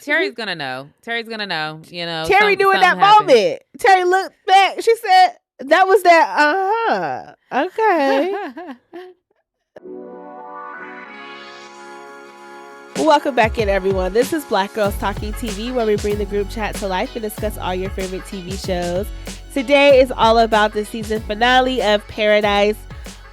Terry's gonna know. Terry's gonna know. You know, Terry knew in that moment. Terry looked back. She said, "That was that." Okay. Welcome back in, everyone. This is Black Girls Talking TV, where we bring the group chat to life and discuss all your favorite TV shows. Today is all about the season finale of Paradise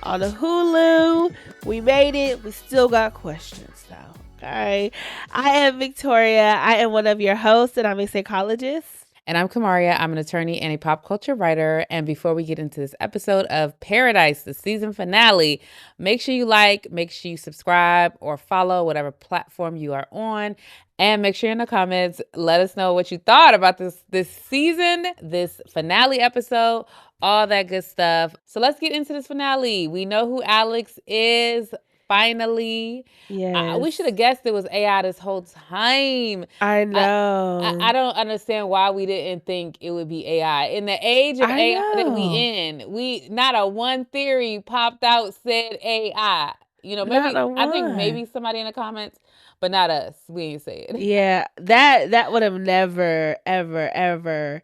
on Hulu. We made it. We still got questions, though. Okay. I am Victoria. I am one of your hosts, and I'm a psychologist. And I'm Kamaria. I'm an attorney and a pop culture writer. And before we get into this episode of Paradise, the season finale, make sure you like, make sure you subscribe or follow whatever platform you are on. And make sure in the comments, let us know what you thought about this season, this finale episode, all that good stuff. So let's get into this finale. We know who Alex is. Finally, yes. We should have guessed it was AI this whole time. I know. I don't understand why we didn't think it would be AI. In the age of AI that we in, not a one theory popped out said AI. You know, maybe I think maybe somebody in the comments, but not us. We ain't say it. Yeah, that would have never, ever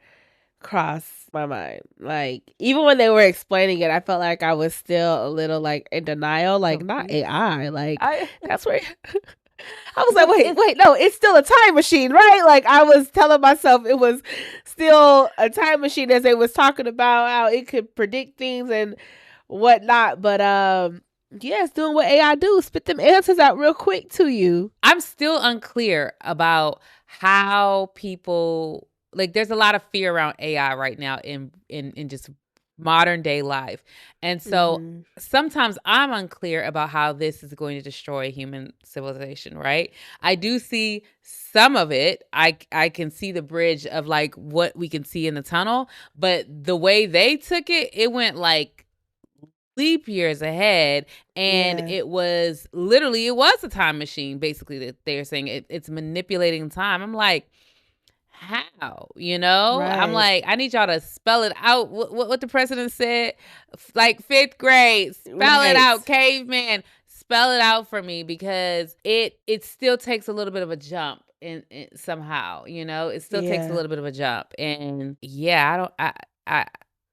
crossed my mind. Like, even when they were explaining it, I felt like I was still a little like in denial. Like, not AI. Like, that's where I was like, wait, no, it's still a time machine, right? Like, I was telling myself it was still a time machine as they was talking about how it could predict things and whatnot. But yeah, it's doing what AI do. Spit them answers out real quick to you. I'm still unclear about how people, like, there's a lot of fear around AI right now in just modern day life. And so sometimes I'm unclear about how this is going to destroy human civilization, right? I do see some of it. I can see the bridge of like what we can see in the tunnel, but the way they took it, it went like leap years ahead, and it was a time machine, basically, that they're saying it's manipulating time. I'm like, how? You know, right. I'm like, I need y'all to spell it out. What the president said, like 5th grade, spell it out, caveman, spell it out for me, because it still takes a little bit of a jump in somehow, you know, it still takes a little bit of a jump. And yeah,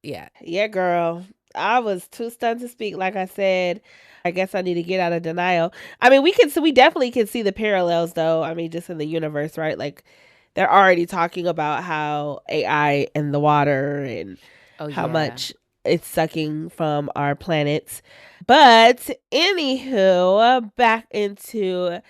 yeah, girl, I was too stunned to speak. Like I said, I guess I need to get out of denial. I mean, we definitely can see the parallels, though. I mean, just in the universe, right? Like, they're already talking about how AI in the water and how much it's sucking from our planets. But anywho, back into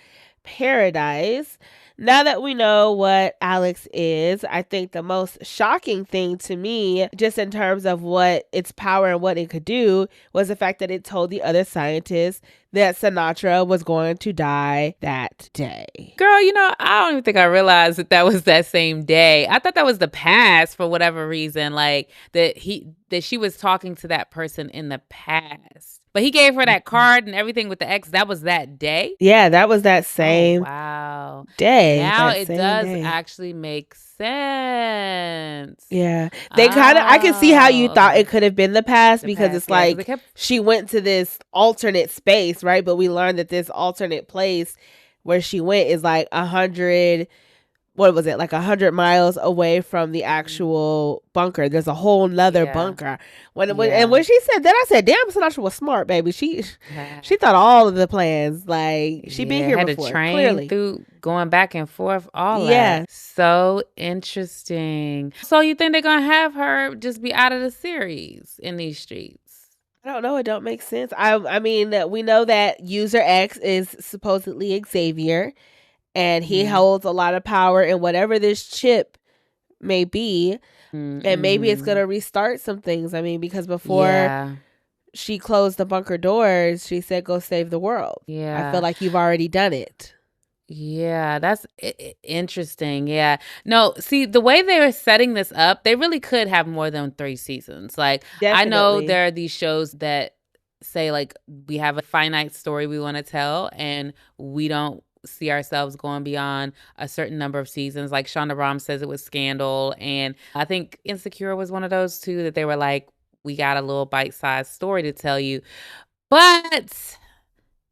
Paradise. Now that we know what Alex is, I think the most shocking thing to me, just in terms of what its power and what it could do, was the fact that it told the other scientists that Sinatra was going to die that day. Girl, you know, I don't even think I realized that was that same day. I thought that was the past for whatever reason, like that she was talking to that person in the past. But he gave her that card and everything with the ex. That was that day? Yeah, that was that same day. Now it does actually make sense. Yeah. They I can see how you thought it could have been the past, because it's like she went to this alternate space, right? But we learned that this alternate place where she went is like 100 miles away from the actual bunker. There's a whole nother bunker. And when she said that, I said, damn, Sinatra was smart, baby. She thought all of the plans. Like, she been here before. Had to train clearly through going back and forth, all that. So interesting. So you think they're going to have her just be out of the series in these streets? I don't know. It don't make sense. I mean, we know that User X is supposedly Xavier, and he holds a lot of power in whatever this chip may be. And maybe it's going to restart some things. I mean, because before she closed the bunker doors, she said, go save the world. Yeah. I feel like you've already done it. Yeah, that's interesting. Yeah. No, see, the way they were setting this up, they really could have more than 3 seasons. Like, definitely. I know there are these shows that say, like, we have a finite story we want to tell, and we don't see ourselves going beyond a certain number of seasons. Like Shonda Rhimes says it was Scandal, and I think Insecure was one of those too, that they were like, we got a little bite-sized story to tell you, but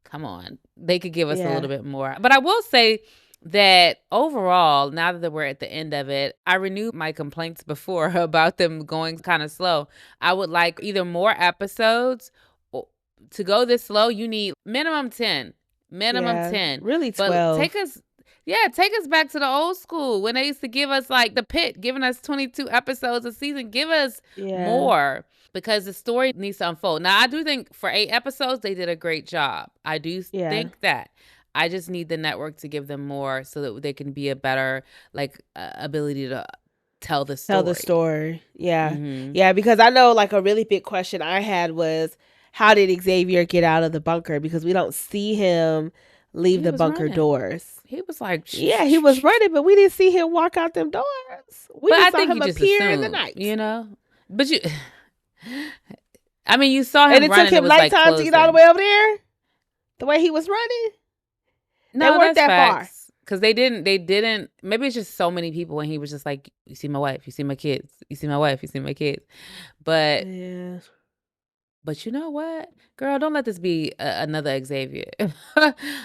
come on, they could give us a little bit more. But I will say, that overall, now that we're at the end of it, I renewed my complaints before about them going kind of slow. I would like either more episodes to go this slow. You need minimum 10, minimum Yeah, 10. really But 12. take us back to the old school when they used to give us like The Pit, giving us 22 episodes a season. Give us more because the story needs to unfold. Now, I do think for 8 episodes, they did a great job. I do think that. I just need the network to give them more so that they can be a better ability to tell the story. Tell the story. Yeah. Yeah, because I know like a really big question I had was how did Xavier get out of the bunker? Because we don't see him leave the bunker doors. He was like, yeah, he was running, but we didn't see him walk out them doors. We just saw him appear in the night. You know? But you, I mean, you saw him and it running. took him nighttime to get all the way over there? The way he was running? No, they weren't that far. Because they didn't, maybe it's just so many people and he was just like, you see my wife, you see my kids, you see my wife, you see my kids. But But you know what, girl? Don't let this be another Xavier.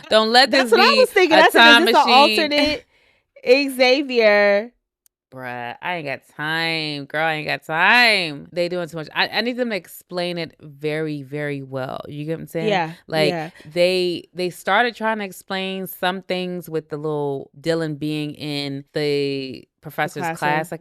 Don't let this be. That's what I was thinking. That's an alternate Xavier. Bruh, I ain't got time. Girl, I ain't got time. They doing too much. I need them to explain it very, very well. You get what I'm saying? Yeah. They started trying to explain some things with the little Dylan being in the professor's class.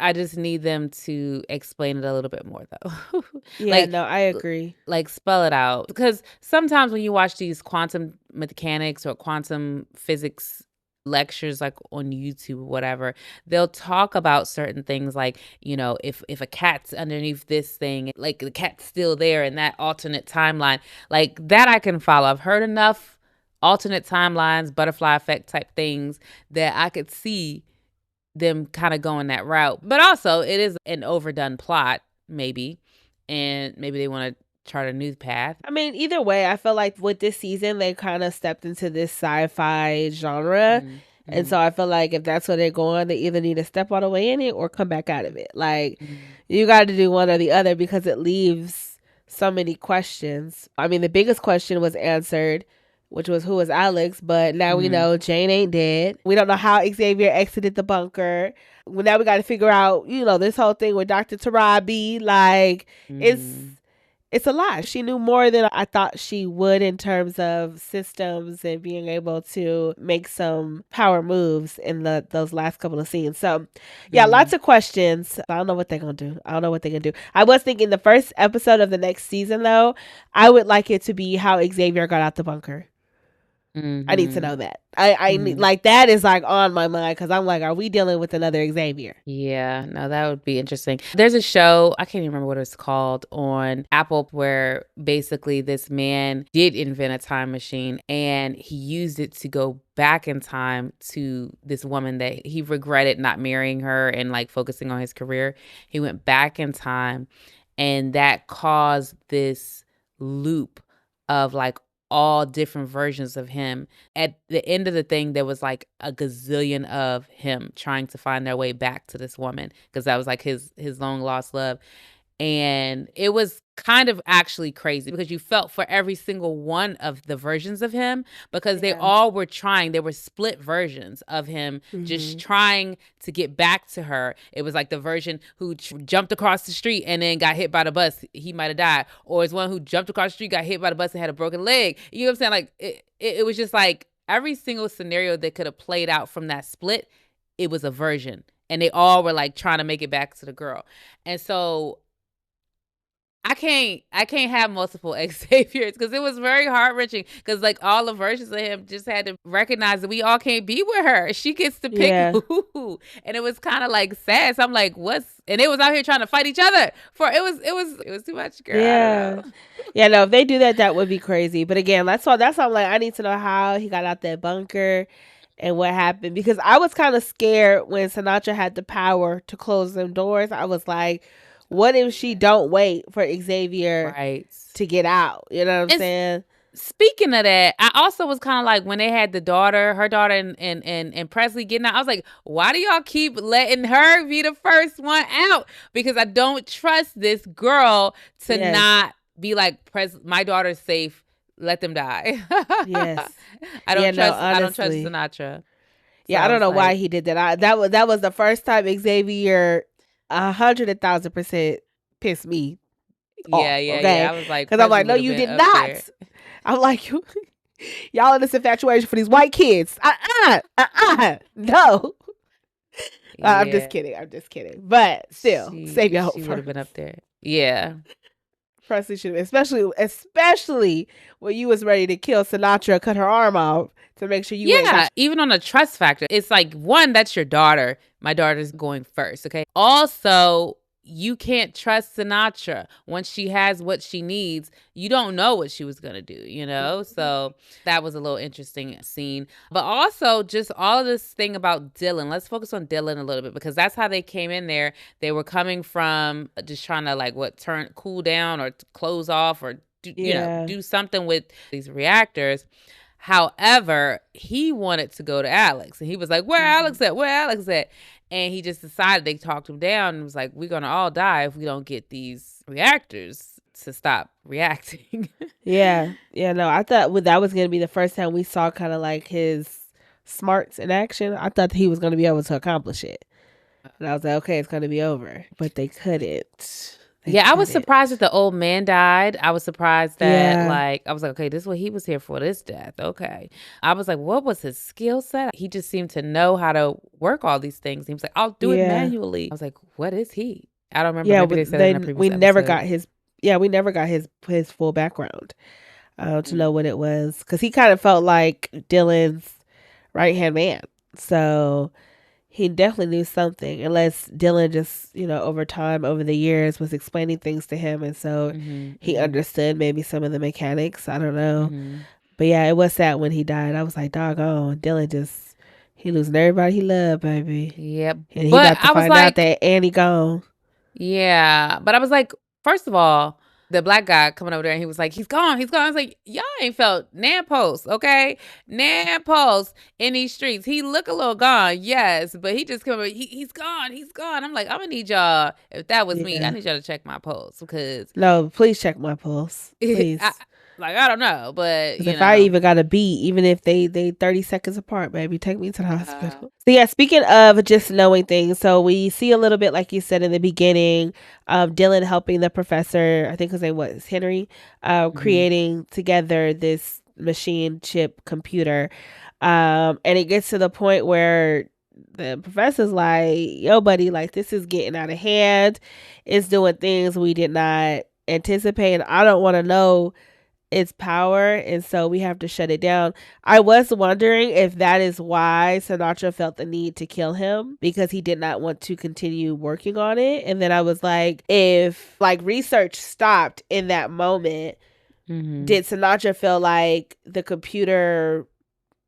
I just need them to explain it a little bit more though. No, I agree. Like spell it out. Because sometimes when you watch these quantum mechanics or quantum physics lectures like on YouTube or whatever, they'll talk about certain things like, you know, if a cat's underneath this thing, like the cat's still there in that alternate timeline, like that I can follow. I've heard enough alternate timelines, butterfly effect type things that I could see them kind of going that route. But also it is an overdone plot maybe, and maybe they want to chart a new path. I mean, either way, I feel like with this season, they kind of stepped into this sci-fi genre. And so I feel like if that's where they're going, they either need to step all the way in it or come back out of it. Like, you got to do one or the other because it leaves so many questions. I mean, the biggest question was answered, which was who was Alex, but now we know Jane ain't dead. We don't know how Xavier exited the bunker. Well, now we got to figure out, you know, this whole thing with Dr. Tarabi. Like, it's a lot. She knew more than I thought she would in terms of systems and being able to make some power moves in those last couple of scenes. So, yeah, lots of questions. I don't know what they're going to do. I was thinking the first episode of the next season, though, I would like it to be how Xavier got out the bunker. I need to know that. I need, like, that is like on my mind because I'm like, are we dealing with another Xavier? Yeah, no, that would be interesting. There's a show, I can't even remember what it's called, on Apple where basically this man did invent a time machine and he used it to go back in time to this woman that he regretted not marrying her and like focusing on his career. He went back in time and that caused this loop of like all different versions of him. At the end of the thing, there was like a gazillion of him trying to find their way back to this woman because that was like his long lost love. And it was kind of actually crazy because you felt for every single one of the versions of him because they all were trying. There were split versions of him just trying to get back to her. It was like the version who jumped across the street and then got hit by the bus. He might have died. Or it's one who jumped across the street, got hit by the bus and had a broken leg. You know what I'm saying? Like it was just like every single scenario that could have played out from that split, it was a version. And they all were like trying to make it back to the girl. And so I can't have multiple Xaviers because it was very heart-wrenching because like all the versions of him just had to recognize that we all can't be with her. She gets to pick who. And it was kind of like sad. So I'm like, and it was out here trying to fight each other it was too much, girl. Yeah, no, if they do that, that would be crazy. But again, that's why I'm like, I need to know how he got out that bunker and what happened because I was kind of scared when Sinatra had the power to close them doors. I was like, what if she don't wait for Xavier to get out? You know what I'm saying? Speaking of that, I also was kind of like when they had her daughter and Presley getting out, I was like, why do y'all keep letting her be the first one out? Because I don't trust this girl to not be like, my daughter's safe. let them die. Yes. I Yeah, don't no, trust. I don't trust honestly. Sinatra. So Yeah, I I don't was know why like, he did that. That was the first time Xavier 100,000% pissed me yeah, off. yeah, Okay, yeah. I was like, because I'm Prezi like, no, would have you been did up there. not. I'm like, y'all in this infatuation for these white kids. No. I'm just Yeah, kidding. I'm just kidding. But still, save your hope she would have first. been up there. Yeah. Presley should, especially when you was ready to kill Sinatra, cut her arm off to make sure you ain't Yeah, got. even on a trust factor, it's like, one, that's your daughter. My daughter's going first, okay? Also, you can't trust Sinatra. Once she has what she needs, you don't know what she was going to do, you know? So that was a little interesting scene. But also, just all of this thing about Dylan. Let's focus on Dylan a little bit, because that's how they came in there. They were coming from just trying to, like, cool down or close off or Yeah. do something with these reactors. However, he wanted to go to Alex, and he was like, "Where Alex at? Where Alex at?" And he just decided, they talked him down and was like, "We're gonna all die if we don't get these reactors to stop reacting." Yeah. Yeah. No, I thought that was going to be the first time we saw kind of like his smarts in action. I thought that he was going to be able to accomplish it. And I was like, okay, it's going to be over. But they couldn't. Yeah, I was surprised that the old man died. I was surprised that, Yeah. like, I was like, okay, this is what he was here for, this death. Okay. I was like, what was his skill set? He just seemed to know how to work all these things. He was like, I'll do it manually. I was like, what is he? I don't remember. Yeah, Maybe they said it in a previous we never got episode. his full background to know what it was, because he kind of felt like Dylan's right hand man. So he definitely knew something, unless Dylan just, over time, over the years, was explaining things to him, and so he understood maybe some of the mechanics. I don't know. But yeah, it was sad when he died. I was like, doggone, he losing everybody he loved, baby. Yep. And he But about to I was find out like, that Annie gone. yeah. But I was like, first of all, the black guy coming over there, and he was like, he's gone, he's gone. I was like, y'all ain't felt nan post, okay? Nan post in these streets. He look a little gone, yes, but he just come over, he's gone, he's gone. I'm like, I'm gonna need y'all, if that was me, I need y'all to check my pulse, because No, please check my pulse. Please. I don't know, but if I even got a beat, even if they 30 seconds apart, baby, take me to the hospital. So yeah, speaking of just knowing things, so we see a little bit, like you said in the beginning, Dylan helping the professor, I think his name was Henry, creating together this machine chip computer. And it gets to the point where the professor's like, yo, buddy, like, this is getting out of hand. It's doing things we did not anticipate. And I don't want to know its power, and so we have to shut it down. I was wondering if that is why Sinatra felt the need to kill him, because he did not want to continue working on it. And then I was like, if like research stopped in that moment, did Sinatra feel like the computer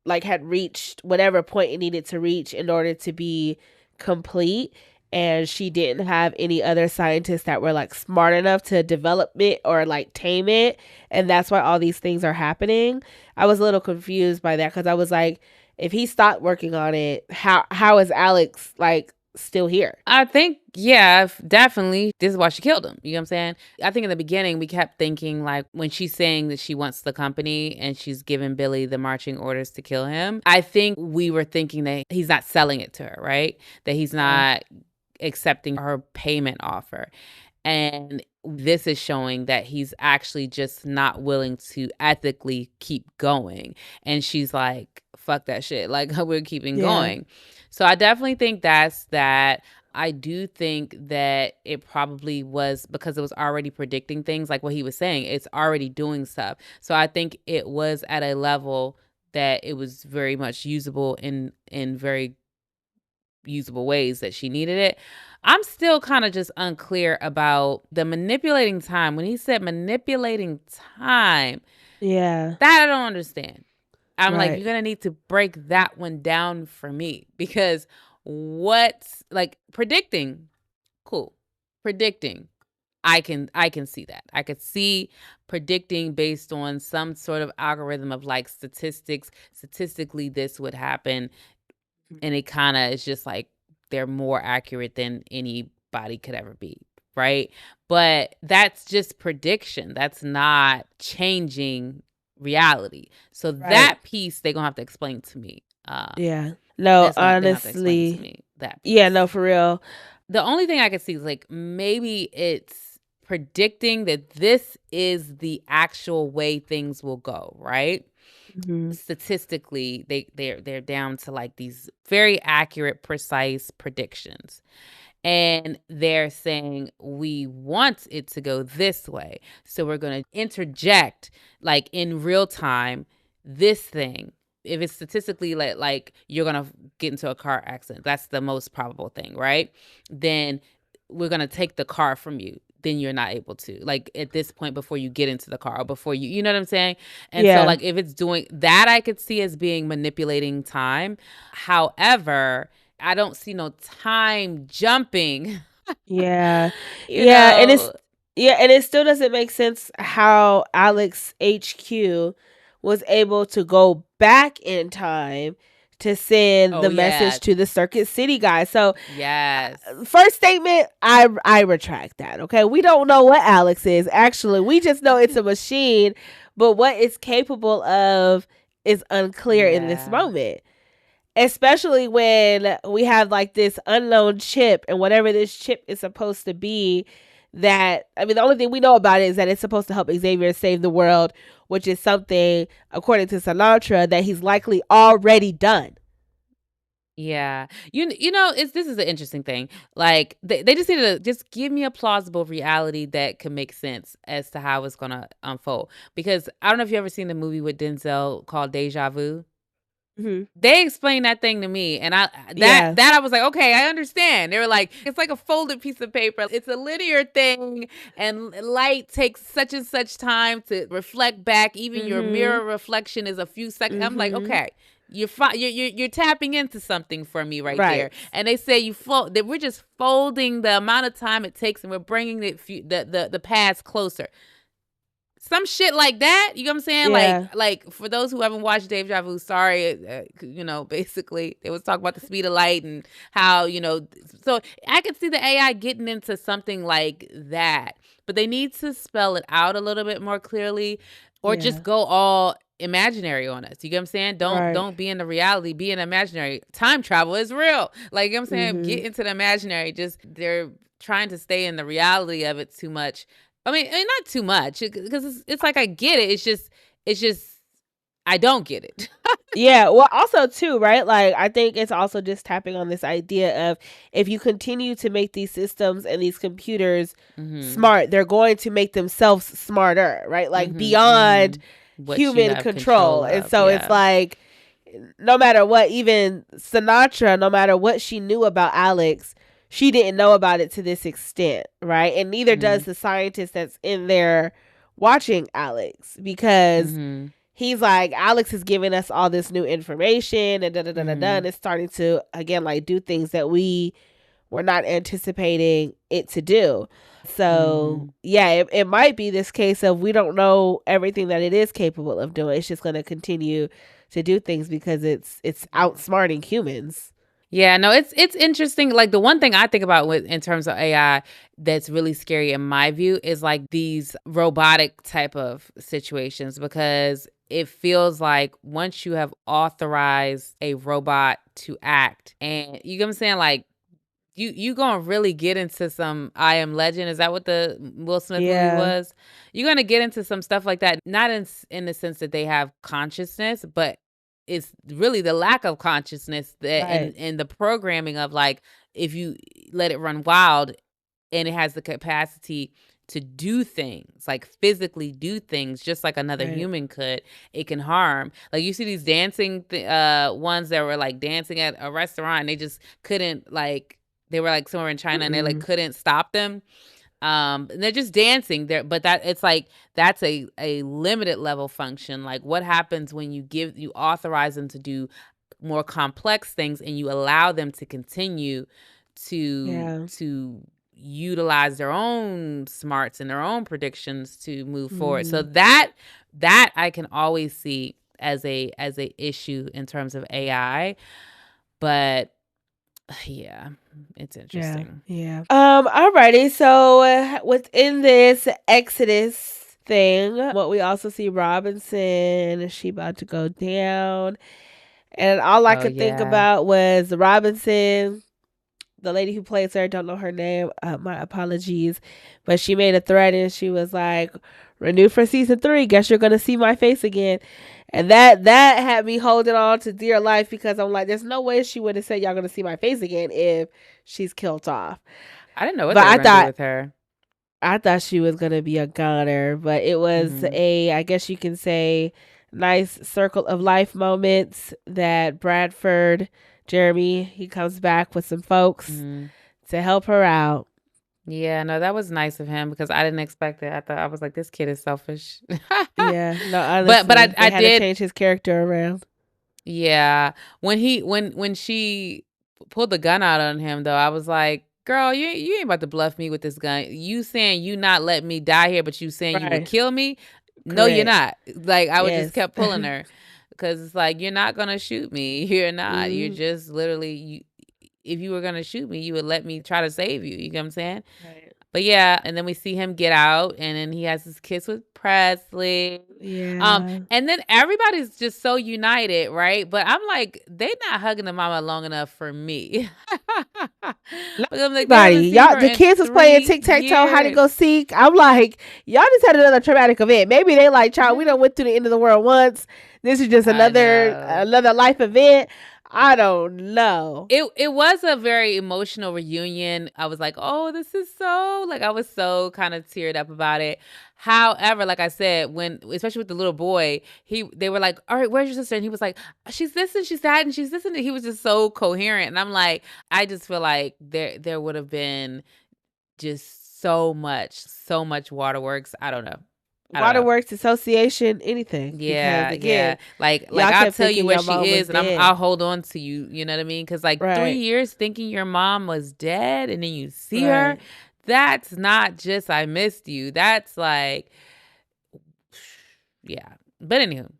like had reached whatever point it needed to reach in order to be complete, and she didn't have any other scientists that were like smart enough to develop it or like tame it, and that's why all these things are happening? I was a little confused by that, because I was like, if he stopped working on it, how is Alex like still here? I think, yeah, definitely. This is why she killed him. You know what I'm saying? I think in the beginning, we kept thinking, like, when she's saying that she wants the company and she's giving Billy the marching orders to kill him, I think we were thinking that he's not selling it to her, right? That he's not accepting her payment offer. And this is showing that he's actually just not willing to ethically keep going. And she's like, fuck that shit. Like, we're keeping going. So I definitely think that's that. I do think that it probably was because it was already predicting things, like what he was saying. It's already doing stuff. So I think it was at a level that it was very much usable in very usable ways that she needed it. I'm still kind of just unclear about the manipulating time. When he said manipulating time, that I don't understand. I'm like, you're going to need to break that one down for me, because what's like predicting, cool. Predicting, I can see that. I could see predicting based on some sort of algorithm of like statistics. Statistically, this would happen. And it kind of is just like they're more accurate than anybody could ever be, right? But that's just prediction. That's not changing reality. So that piece they're gonna have to explain to me. Yeah. No, They're gonna have to explain to honestly. me that piece. Yeah, no, for real. The only thing I could see is like maybe it's predicting that this is the actual way things will go, right? Statistically, they're down to like these very accurate, precise predictions. And they're saying we want it to go this way. So we're going to interject like in real time this thing. If it's statistically like you're going to get into a car accident, that's the most probable thing, right? Then we're going to take the car from you. Then you're not able to, like, at this point before you get into the car or before you know what I'm saying? And so like if it's doing that, I could see as being manipulating time. However, I don't see no time jumping. Yeah. You Yeah, and it's know? and it still doesn't make sense how Alex HQ was able to go back in time to send the message to the Circuit City guy. So, yes. First statement, I retract that. Okay, we don't know what Alex is. Actually, we just know it's a machine, but what it's capable of is unclear in this moment. Especially when we have like this unknown chip, and whatever this chip is supposed to be, that, I mean, the only thing we know about it is that it's supposed to help Xavier save the world, which is something, according to Sinatra, that he's likely already done. Yeah. You know, this is an interesting thing. Like they just need to just give me a plausible reality that can make sense as to how it's gonna unfold. Because I don't know if you ever seen the movie with Denzel called Deja Vu. They explained that thing to me, and that I was like, okay, I understand. They were like, it's like a folded piece of paper. It's a linear thing, and light takes such and such time to reflect back. Even your mirror reflection is a few seconds. I'm like, okay, you're tapping into something for me right there. And they say that we're just folding the amount of time it takes, and we're bringing the past closer. Some shit like that, you know what I'm saying? Yeah. Like for those who haven't watched Deja Vu, sorry, you know, basically they was talking about the speed of light and how, you know, so I could see the AI getting into something like that, but they need to spell it out a little bit more clearly, or just go all imaginary on us. You get what I'm saying? Don't be in the reality, be in the imaginary. Time travel is real. Like, you know what I'm saying? Get into the imaginary. Just they're trying to stay in the reality of it too much. I mean, not too much, because it's like I get it. It's just I don't get it. Yeah, well, also too, right? Like, I think it's also just tapping on this idea of, if you continue to make these systems and these computers smart, they're going to make themselves smarter, right? Like beyond human control. And so it's like, no matter what, even Sinatra, no matter what she knew about Alex, she didn't know about it to this extent, right? And neither does the scientist that's in there watching Alex, because he's like, Alex is giving us all this new information and and it's starting to, again, like, do things that we were not anticipating it to do. So yeah, it might be this case of, we don't know everything that it is capable of doing. It's just going to continue to do things because it's outsmarting humans. Yeah, no, it's interesting. Like, the one thing I think about in terms of AI that's really scary in my view is like these robotic type of situations, because it feels like once you have authorized a robot to act, and you know what I'm saying, like you gonna really get into some I Am Legend. Is that what the Will Smith movie was? You're gonna get into some stuff like that, not in the sense that they have consciousness, but it's really the lack of consciousness that and the programming of, like, if you let it run wild and it has the capacity to do things, like physically do things just like another human could, it can harm. Like, you see these dancing ones that were like dancing at a restaurant, and they just couldn't, like, they were like somewhere in China and they like couldn't stop them. And they're just dancing there, but that it's like that's a limited level function. Like, what happens when you authorize them to do more complex things, and you allow them to continue to utilize their own smarts and their own predictions to move forward. So that I can always see as a issue in terms of AI, but yeah, it's interesting. Yeah. Alrighty. So within this exodus thing. What we also see Robinson, she about to go down. And all I Oh could think yeah. about was Robinson, the lady who plays her, don't know her name. My apologies. But she made a threat and she was like, renewed for season 3. Guess you're gonna see my face again. And that had me holding on to dear life because I'm like, there's no way she would have said y'all gonna see my face again if she's killed off. I didn't know what But they were gonna do with her. I thought she was gonna be a goner, but it was Mm-hmm. I guess you can say, nice circle of life moments that Bradford, Jeremy, he comes back with some folks Mm-hmm. to help her out. Yeah, no, that was nice of him because I didn't expect it. I was like, this kid is selfish. Yeah, no, But honestly, they I had to did. change his character around. Yeah, when she pulled the gun out on him though, I was like, girl, you ain't about to bluff me with this gun. You saying you not letting me die here, but you saying you would Right, kill me? No, you're correct. not. Like I would just Yes. kept pulling her because it's like you're not gonna shoot me. You're not. You're Mm, just literally you. If you were gonna shoot me, you would let me try to save you. You get what I'm saying? right. But yeah, and then we see him get out, and then he has his kiss with Presley. Yeah. And then everybody's just so united, right? But I'm like, they not hugging the mama long enough for me. Not Because I'm like, they everybody. haven't seen Y'all, her the in kids was playing 3 tic tac toe, hide and years. go seek. I'm like, y'all just had another traumatic event. Maybe they like, child, we done went through the end of the world once. This is just I another know. another life event. I don't know. It was a very emotional reunion. I was like, "Oh, this is so," like I was so kind of teared up about it. However, like I said, when especially with the little boy, they were like, "All right, where's your sister?" And he was like, "She's this and she's that and she's this," and he was just so coherent. And I'm like, I just feel like there would have been just so much waterworks. I don't know. I don't know. Waterworks Association, anything. Because Yeah, again, yeah. Like y'all I'll kept tell you thinking where your she mom was is and dead. I'll hold on to you, you know what I mean? Cuz like 3 Right. years thinking your mom was dead and then you see her, Right. that's not just I missed you. That's like yeah. But anywho,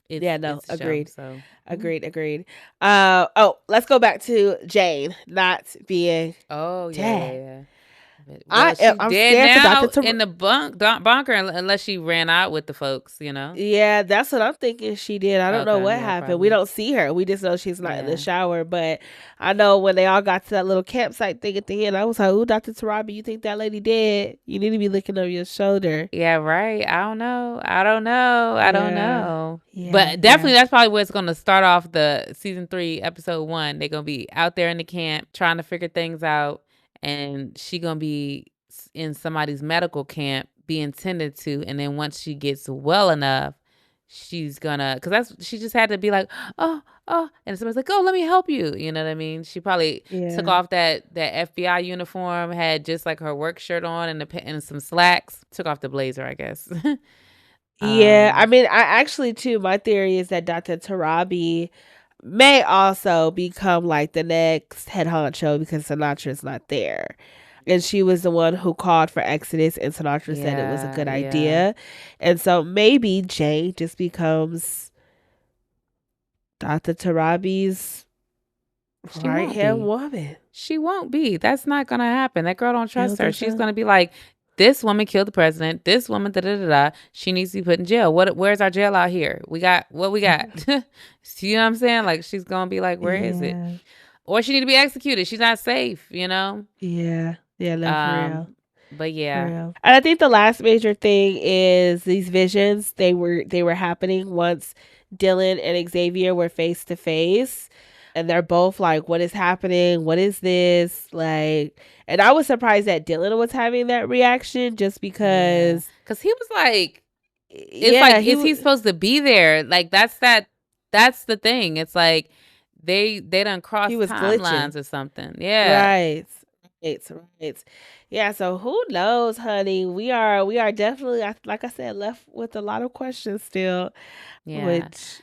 Yeah, no, it's a show, agreed. so Agreed. Oh, let's go back to Jane not being oh yeah, yeah, dead. yeah. Well, she's I'm dead scared for Dr. now in the bunker unless she ran out with the folks, you know? Yeah, that's what I'm thinking she did. I don't know Okay, what yeah, happened. We probably. don't see her. We just know she's not in the Yeah. shower. But I know when they all got to that little campsite thing at the end, I was like, ooh, Dr. Tarabi, you think that lady dead? You need to be looking over your shoulder. Yeah, right. I don't know. I don't know. I don't Yeah. know. Yeah. But Yeah. definitely that's probably where it's gonna start off the season 3, episode 1. They're gonna be out there in the camp trying to figure things out. And she gonna be in somebody's medical camp being tended to. And then once she gets well enough, she's gonna she just had to be like, oh, and somebody's like, oh, let me help you. You know what I mean? She probably took Yeah. off that FBI uniform, had just like her work shirt on and and some slacks. Took off the blazer, I guess. Yeah. I um, mean, I actually, too, my theory is that Dr. Tarabi may also become like the next head honcho because Sinatra's not there. And she was the one who called for Exodus, and Sinatra said it was a yeah, good yeah. idea. And so maybe Jane just becomes Dr. Tarabi's She right won't hand be. woman. She won't be. That's not gonna happen. That girl don't You don't trust her. think She's so? gonna be like, this woman killed the president. This woman, da da da da. She needs to be put in jail. Where's our jail out here? We got what we got. You know what I'm saying? Like she's gonna be like, where is it? Yeah. Or she need to be executed. She's not safe, you know? Yeah. Yeah, no, for real. But For yeah. real. And I think the last major thing is these visions. They were happening once Dylan and Xavier were face to face. And they're both like, what is happening? What is this? Like, and I was surprised that Dylan was having that reaction just Yeah. because, Cause he was like, it's like, yeah, is he supposed to be there? Like that's the thing. It's like they done he crossed was glitching. timelines or something. Yeah. Right. Right. Yeah, so who knows, honey? We are definitely, like I said, left with a lot of questions still, Yeah. which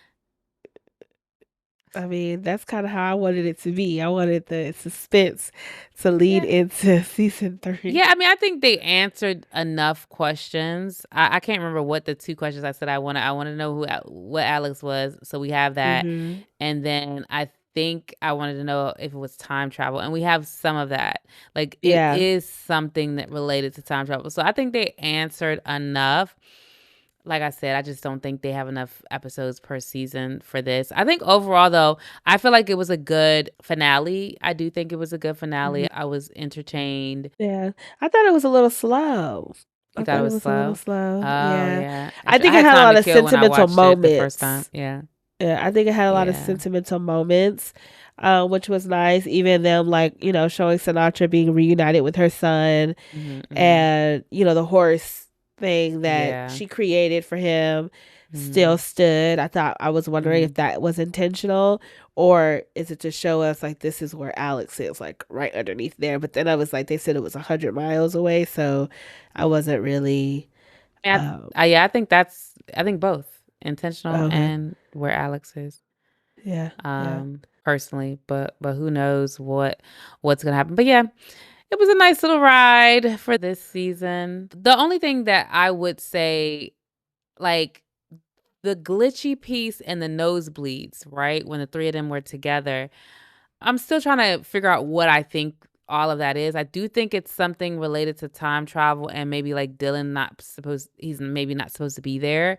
I mean, that's kind of how I wanted it to be. I wanted the suspense to lead Yeah. into season 3. Yeah, I mean, I think they answered enough questions. I can't remember what the 2 questions I said I want to know what Alex was, so we have that. Mhm. And then I think I wanted to know if it was time travel, and we have some of that. Like, it Yeah. is something that related to time travel. So I think they answered enough. like I said, I just don't think they have enough episodes per season for this. I think overall, though, I feel like it was a good finale. I do think it was a good finale. I was entertained. Yeah. I thought it was a little slow. You I thought it thought it was was a little slow? slow. Oh, Yeah. yeah. I I think it had had a time lot to of kill when I sentimental watched it the first time. moments. Yeah. Yeah, I think it had a lot of Yeah. sentimental moments, which was nice. Even them, like, showing Sinatra being reunited with her son, Mhm, mhm. and the horse thing that Yeah. she created for him still Mhm, stood. I was wondering if mhm. that was intentional, or is it to show us like this is where Alex is, like right underneath there. But then I was like, they said it was 100 miles away, so I wasn't really. Yeah, Um, yeah, I think both intentional okay, and where Alex is, yeah, yeah, personally, but who knows what's gonna happen. But yeah, it was a nice little ride for this season. The only thing that I would say, like the glitchy piece and the nosebleeds, right? When the three of them were together, I'm still trying to figure out what I think all of that is. I do think it's something related to time travel and maybe like Dylan he's maybe not supposed to be there.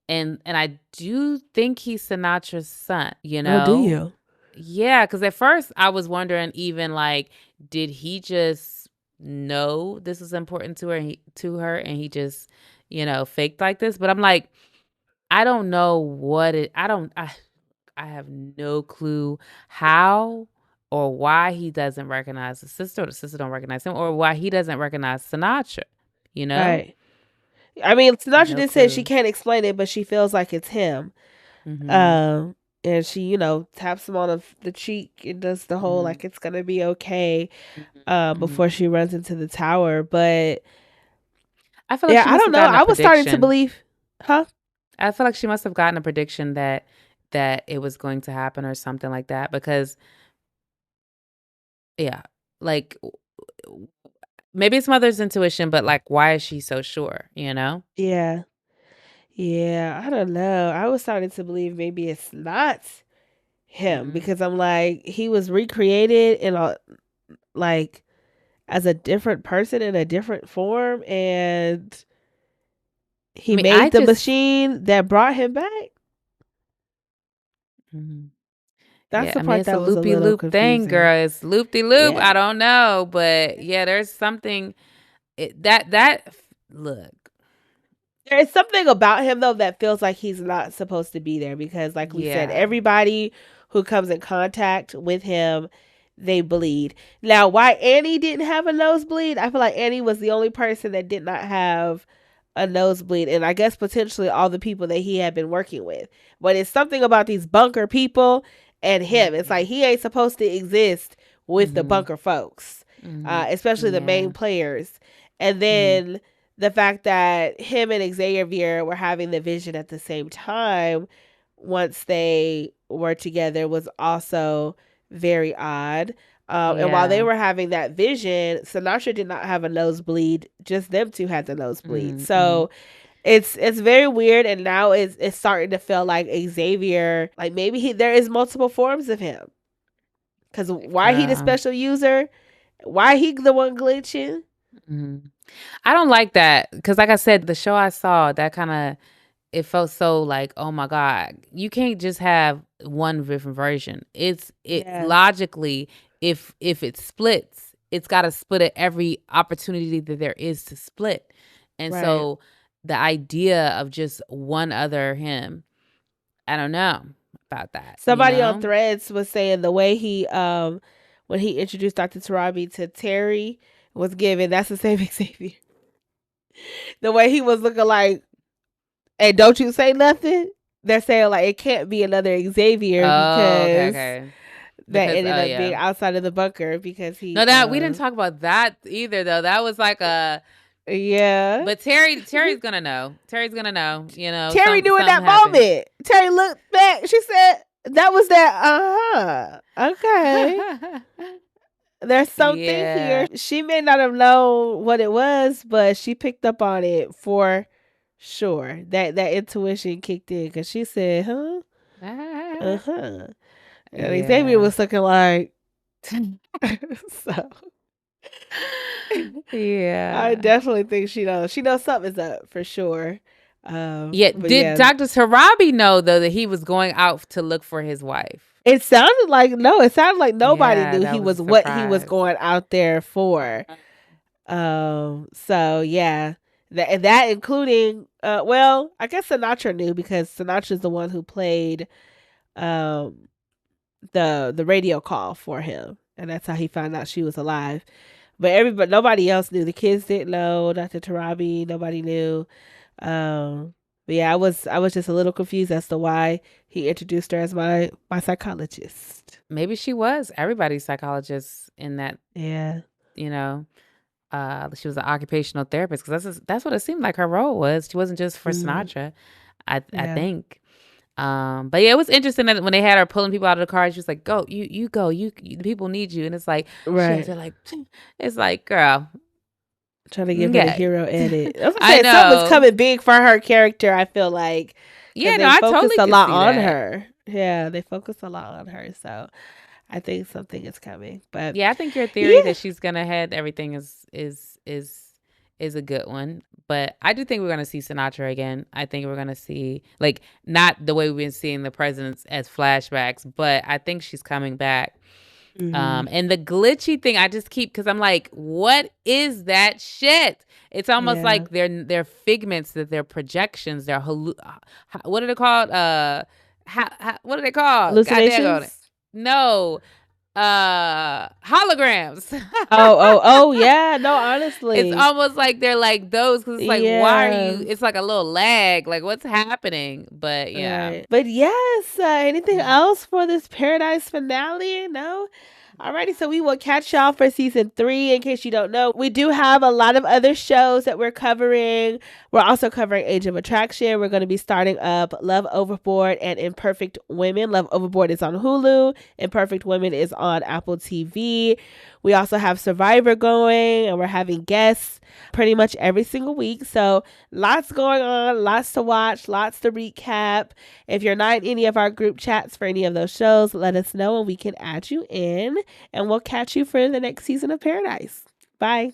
And I do think he's Sinatra's son, you oh, do know? you? Yeah, because at first I was wondering even like, did he just know this was important to her and he just, faked like this? But I'm like, I don't know what it I have no clue how or why he doesn't recognize the sister or the sister don't recognize him or why he doesn't recognize Sinatra, you know? Right. I mean, Sinatra No did say she clue. can't explain it, but she feels like it's him. Mhm. Um, and she, taps him on the cheek and does the whole Mhm. like it's gonna be okay. Mhm. Before Mhm. she runs into the tower. But I feel like yeah, she I must don't have know. gotten a I was starting to prediction. believe, huh? I feel like she must have gotten a prediction that it was going to happen or something like that because yeah, like maybe it's mother's intuition, but like why is she so sure, you know? Yeah, yeah. I don't know. I was starting to believe maybe it's not him Mm. because I'm like he was recreated in a like as a different person in a different form, and I he mean, I made the just machine that brought him back. mhm. That's Yeah, the I mean, part it's a that was a loopy little loop thing, confusing. girl. It's loop de loop. Yeah. I don't know, but yeah, there's something look. There is something about him though that feels like he's not supposed to be there because like we said, Yeah. everybody who comes in contact with him, they bleed. Now, why Annie didn't have a nosebleed, I feel like Annie was the only person that did not have a nosebleed, and I guess potentially all the people that he had been working with. But it's something about these bunker people and him. It's like Mhm. he ain't supposed to exist with the Mhm. bunker folks, Mhm. especially the main Yeah. players. And Mhm. then the fact that him and Xavier were having the vision at the same time once they were together was also very odd. And while they Yeah. were having that vision, Sinatra did not have a nosebleed. Just them two had the nosebleed. Mhm. Mhm. So it's very weird. And now it's starting to feel like Xavier, like maybe there is multiple forms of him. Because why he the Girl. special user? Why he the one glitching? Mhm. I don't like that because, like I said, the show I saw that kind of it felt so like, oh my god, you can't just have one different version. It's Yeah, logically if it splits, it's got to split at every opportunity that there is to split, and right. so the idea of just one other him, I don't know about that, you Somebody on know. Threads was saying the way he when he introduced Dr. Tarabi to Terry was given that's the same Xavier. The way he was looking like, hey, don't you say nothing? They're saying like it can't be another Xavier Oh, okay, because okay. that Because ended oh up being yeah. outside of the bunker because No, he that we didn't talk about that either though. That was like a yeah. but Terry's gonna know. Terry's gonna know, Terry knew in something that happened. moment. Terry looked back. She said that was that okay. There's something Yeah. here. She may not have known what it was, but she picked up on it for sure. That intuition kicked in because she said, "Huh, huh." And Xavier Yeah. was looking like, so. I Yeah. definitely think she knows. She knows something's up for sure. Yeah, But did Dr. Tarabi know though that he was going out to look for his wife? It sounded like nobody Yeah, knew that he was a was what he was surprise. going out there for. So yeah, that including well, I guess Sinatra knew because Sinatra's the one who played um the radio call for him, and that's how he found out she was alive. But nobody else knew. The kids didn't know. Dr. Tarabi, nobody knew. But yeah, I was just a little confused as to why he introduced her as my psychologist. Maybe she was everybody's psychologist in that. Yeah. You know, she was an occupational therapist because that's what it seemed like her role was. She wasn't just for Sinatra, I think. But yeah, it was interesting that when they had her pulling people out of the car, she was like, "Go, you go, the people need you." And it's like, right, it's like, girl, trying to give her the hero edit. I was I saying know something's coming big for her character. I feel like, yeah, they I focused totally a lot on that. her. Yeah, they focused a lot on her, so I think something is coming. But yeah, I think your theory that she's gonna head everything is a good one. But I do think we're gonna see Sinatra again. I think we're gonna see like not the way we've been seeing the presidents as flashbacks, but I think she's coming back. And the glitchy thing, I just keep because I'm like, what is that shit? It's almost like they're figments, that they're projections, they're what are they called? What are they called? Hallucinations? No, holograms. Oh yeah. No, honestly, it's almost like they're like those because it's like, why are you? It's like a little lag. Like, what's happening? But yeah. Right. But yes, anything else for this Paradise finale? No. Alrighty, so we will catch y'all for season 3. In case you don't know, we do have a lot of other shows that we're covering. We're also covering Age of Attraction. We're going to be starting up Love Overboard and Imperfect Women. Love Overboard is on Hulu. Imperfect Women is on Apple TV. We also have Survivor going, and we're having guests pretty much every single week. So lots going on, lots to watch, lots to recap. If you're not in any of our group chats for any of those shows, let us know and we can add you in. And we'll catch you for the next season of Paradise. Bye.